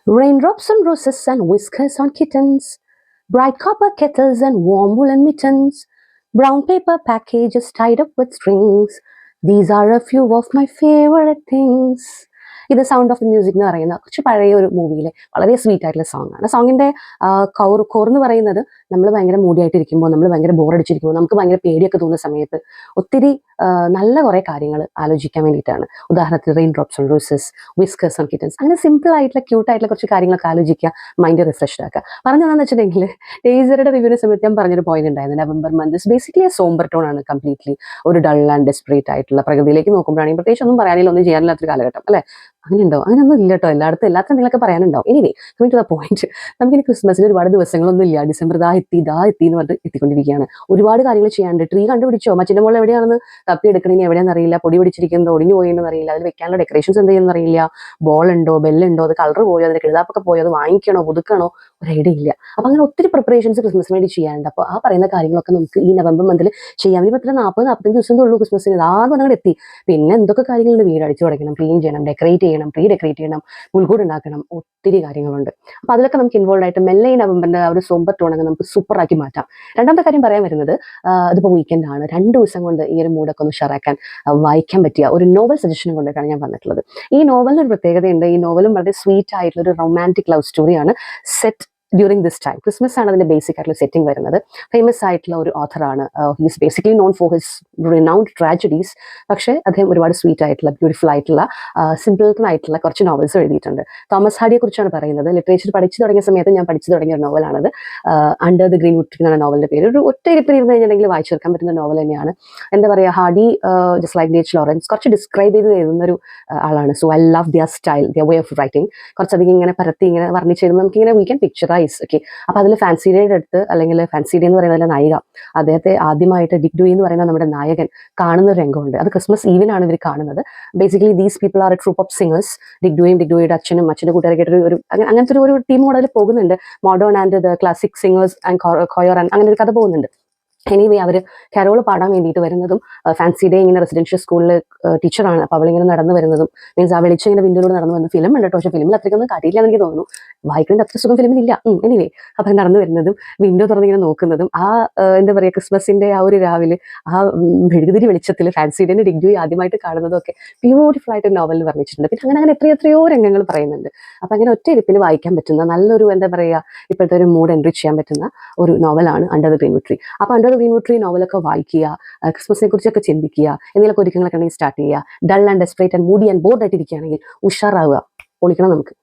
Raindrops on roses and whiskers on kittens, bright copper kettles and warm woolen mittens, brown paper packages tied up with strings. These are a few of my favorite things. ഇത് sound of music എന്ന് പറയുന്ന കുറച്ച് പഴയ ഒരു മൂവിയിലെ വളരെ sweet ആയിട്ടുള്ള song ആണ്. സോങ്ങിന്റെ കോർ എന്ന് പറയുന്നത് നമ്മൾ ഭയങ്കര മൂടിയായിട്ടിരിക്കുമ്പോൾ, നമ്മൾ ഭയങ്കര ബോറടിച്ചിരിക്കുമ്പോൾ, നമുക്ക് ഭയങ്കര പേടിയൊക്കെ തോന്നുന്ന സമയത്ത് ഒത്തിരി നല്ല കുറേ കാര്യങ്ങൾ ആലോചിക്കാൻ വേണ്ടിയിട്ടാണ്. ഉദാഹരണത്തിന് rain drops on roses, whiskers on kittens, അങ്ങനെ സിമ്പിൾ ആയിട്ടുള്ള ക്യൂട്ട് ആയിട്ടുള്ള കുറച്ച് കാര്യങ്ങളൊക്കെ ആലോചിക്കുക, മൈൻഡ് റിഫ്രഷ്ഡ് ആക്കുക. പറഞ്ഞതെന്ന് വെച്ചിട്ടുണ്ടെങ്കിൽ ടേസറുടെ റിവ്യൂവിനെ സമയത്ത് ഞാൻ പറഞ്ഞൊരു പോയിന്റ് ഉണ്ടായിരുന്നു. November month is basically somber tone ആണ്, കംപ്ലീറ്റ്ലി ഒരു ഡൾ ആൻഡ് ഡെസ്പറേറ്റ് ആയിട്ടുള്ള പ്രകൃതിയിലേക്ക് നോക്കുമ്പോഴാണെങ്കിൽ പ്രത്യേകിച്ച് ഒന്നും പറയാനില്ല, ഒന്നും ചെയ്യാനില്ലാത്തൊരു കാലഘട്ടം അല്ലേ? അങ്ങനെയുണ്ടോ? അങ്ങനെയൊന്നും ഇല്ല കേട്ടോ. എല്ലായിടത്തും എന്തെങ്കിലുമൊക്കെ പറയാനുണ്ടാവും. Anyway coming to the point, നമുക്കിനി ക്രിസ്മസിന് ഒരുപാട് ദിവസങ്ങളൊന്നും ഇല്ല. ഡിസംബർ ഇതാ എത്തി എന്ന് പറഞ്ഞിട്ട് എത്തിക്കൊണ്ടിരിക്കുകയാണ്. ഒരുപാട് കാര്യങ്ങൾ ചെയ്യാനുണ്ട്. ട്രീ കണ്ടുപിടിച്ചോ? മച്ചിന്റെ മോൾ എവിടെയാണെന്ന് തപ്പിയെടുക്കണമെങ്കിൽ എവിടെയാണെന്ന് അറിയില്ല. പൊടി പിടിച്ചിരിക്കുന്നത്, ഒടിഞ്ഞു പോയെന്ന് അറിയില്ല. അതിൽ വെക്കാനുള്ള ഡെക്കറേഷൻസ് എന്ത് ചെയ്യുന്ന അറിയില്ല. ബോൾ ഉണ്ടോ, ബെല്ലുണ്ടോ, അത് കളർ പോയോ, അതിന്റെ കിഴുതാപ്പൊക്കെ പോയോ, അത് വാങ്ങിക്കണോ, പുതുക്കണോ, ഒരു ഐഡിയ ഇല്ല. അപ്പൊ അങ്ങനെ ഒത്തിരി പ്രിപ്പറേഷൻസ് ക്രിസ്മസിന് വേണ്ടി ചെയ്യാനുണ്ട്. അപ്പോൾ ആ പറയുന്ന കാര്യങ്ങളൊക്കെ നമുക്ക് ഈ നവംബർ മന്തിൽ ചെയ്യാം. ഇനി പത്ര 40-45 ദിവസം ഉള്ളൂ ക്രിസ്മസിന്. ആദ്യം അങ്ങോട്ട് എത്തി. പിന്നെ എന്തൊക്കെ കാര്യങ്ങളുണ്ട്? വീട് അടിച്ചു തുടങ്ങണം, ക്ലീൻ ചെയ്യണം, ഡെക്കറേറ്റ് ചെയ്യണം, പ്രീ ഡെക്കറേറ്റ് ചെയ്യണം, പുൽക്കൂട് ഉണ്ടാക്കണം, ഒത്തിരി കാര്യങ്ങളുണ്ട്. അപ്പോൾ അതിലൊക്കെ നമുക്ക് ഇൻവോൾവ് ആയിട്ട് മെല്ലെ ഈ നവംബറിന്റെ ആ ഒരു സോംബർ ടോണങ്ങ് നമുക്ക് സൂപ്പറാക്കി മാറ്റാം. രണ്ടാമത്തെ കാര്യം പറയാൻ വരുന്നത്, ഇതിപ്പോൾ വീക്കെൻഡ് ആണ്. 2 ദിവസം കൊണ്ട് ഈ ഒരു മൂഡൊക്കെ ഒന്ന് ഷെയറാക്കാൻ വായിക്കാൻ പറ്റിയ ഒരു നോവൽ സജഷനും കൊണ്ടിട്ടാണ് ഞാൻ വന്നിട്ടുള്ളത്. ഈ നോവലിന് ഒരു പ്രത്യേകതയുണ്ട്. ഈ നോവലും വളരെ സ്വീറ്റ് ആയിട്ടുള്ള ഒരു റൊമാൻറ്റിക് ലവ് സ്റ്റോറിയാണ്. Set during this time. Christmas ആണ് അതിന്റെ ബേസിക് ആയിട്ടുള്ള സെറ്റിംഗ് വരുന്നത്. ഫേമസ് ആയിട്ടുള്ള ഒരു ഓഥറാണ്. He's basically known for his renowned tragedies. പക്ഷേ അദ്ദേഹം ഒരുപാട് സ്വീറ്റ് ആയിട്ടുള്ള, ബ്യൂട്ടിഫുൾ ആയിട്ടുള്ള, സിമ്പിൾ ആയിട്ടുള്ള കുറച്ച് നോവൽസ് എഴുതിയിട്ടുണ്ട്. തോമസ് ഹാഡിയെ കുറിച്ചാണ് പറയുന്നത്. ലിറ്ററേച്ചർ പഠിച്ചു തുടങ്ങിയ സമയത്ത് ഞാൻ പഠിച്ചു തുടങ്ങിയ ഒരു നോവലാണത്. അണ്ടർ ദ ഗ്രീൻ വുഡ് എന്നാണ് നോവലിന്റെ പേര്. ഒരു ഒറ്റ ഇരിപ്പിൽ ഇരുന്ന് കഴിഞ്ഞിട്ടുണ്ടെങ്കിൽ വായിച്ചെടുക്കാൻ പറ്റുന്ന നോവൽ തന്നെയാണ്. എന്താ പറയുക, Hardy just like D H. Lawrence കുറച്ച് ഡിസ്ക്രൈബ് ചെയ്ത് എഴുതുന്ന ഒരു ആളാണ്. So I love their style, their way of writing. കുറച്ചധികം ഇങ്ങനെ പരത്തി ഇങ്ങനെ വർണ്ണിച്ചെഴുതുമ്പോൾ നമുക്കിങ്ങനെ വി ക്യാൻ പിക്ചറൈസ്. ഓക്കെ, അപ്പൊ അതിൽ ഫാൻസിഡയുടെ അടുത്ത്, അല്ലെങ്കിൽ ഫാൻസിഡ എന്ന് പറയുന്ന നായിക, അദ്ദേഹത്തെ ആദ്യമായിട്ട് ഡിക് ഡൂയി എന്ന് പറയുന്ന നമ്മുടെ നായകൻ കാണുന്ന ഒരു രംഗമുണ്ട്. അത് ക്രിസ്മസ് ഈവിനാണ് ഇവർ കാണുന്നത്. Basically these people are a troupe of singers. Dick ഡൂയിയുടെ അച്ഛനും അച്ഛൻ്റെ കൂട്ടുകാരൊക്കെ ഒരു അങ്ങനത്തെ ഒരു ടീം മോഡൽ പോകുന്നുണ്ട്. Modern and the classic singers and choir and അങ്ങനെ ഒരു കഥ പോകുന്നുണ്ട്. എനിവേ അവർ കരോൾ പാടാൻ വേണ്ടിയിട്ട് വരുന്നതും, ഫാൻസി ഡേ ഇങ്ങനെ റെസിഡൻഷ്യൽ സ്കൂളിൽ ടീച്ചറാണ്. അപ്പോൾ അവളിങ്ങനെ നടന്നു വരുന്നതും, മീൻസ് ആ വെളിച്ചം ഇങ്ങനെ വിൻഡോയിലൂടെ നടന്നു വരുന്ന ഫിലിം ഉണ്ട് കേട്ടോ. പക്ഷേ ഫിലിമിൽ അത്രയ്ക്കൊന്നും കാട്ടിയില്ല എന്ന് എനിക്ക് തോന്നുന്നു. വായിക്കേണ്ട അത്ര സുഖം ഫിലിമിലില്ല. എനിവേ അപ്പം നടന്നു വരുന്നതും വിൻഡോ തുറന്നിങ്ങനെ നോക്കുന്നതും, ആ എന്താ പറയുക, ക്രിസ്മസിന്റെ ആ ഒരു രാവിലെ ആ മെഴുകുതിരി വെളിച്ചത്തിൽ ഫാൻസി ഡേനെ ഡിഗ്രി ആദ്യമായിട്ട് കാണുന്നതും ഒക്കെ ബ്യൂട്ടിഫുൾ ആയിട്ട് നോവലിൽ വർണ്ണിച്ചിട്ടുണ്ട്. പിന്നെ അങ്ങനെ എത്രയോ രംഗങ്ങൾ പറയുന്നുണ്ട്. അപ്പം അങ്ങനെ ഒറ്റ ഇരിപ്പിന് വായിക്കാൻ പറ്റുന്ന നല്ലൊരു, എന്താ പറയുക, ഇപ്പോഴത്തെ ഒരു മൂഡ് എൻറിച്ച് ചെയ്യാൻ പറ്റുന്ന ഒരു നോവലാണ് under the greenwood tree. അപ്പോൾ under the greenwood tree നോവലൊക്കെ വായിക്കുക, ക്രിസ്മസിനെ കുറിച്ചൊക്കെ ചിന്തിക്കുക, എന്തെങ്കിലുമൊക്കെ ഒരുക്കങ്ങളൊക്കെ ഉണ്ടെങ്കിൽ സ്റ്റാർട്ട് ചെയ്യുക. Dull and desperate and moody and bored ആയിട്ടിരിക്കുകയാണെങ്കിൽ ഉഷാറാവുക, പൊളിക്കണം നമുക്ക്.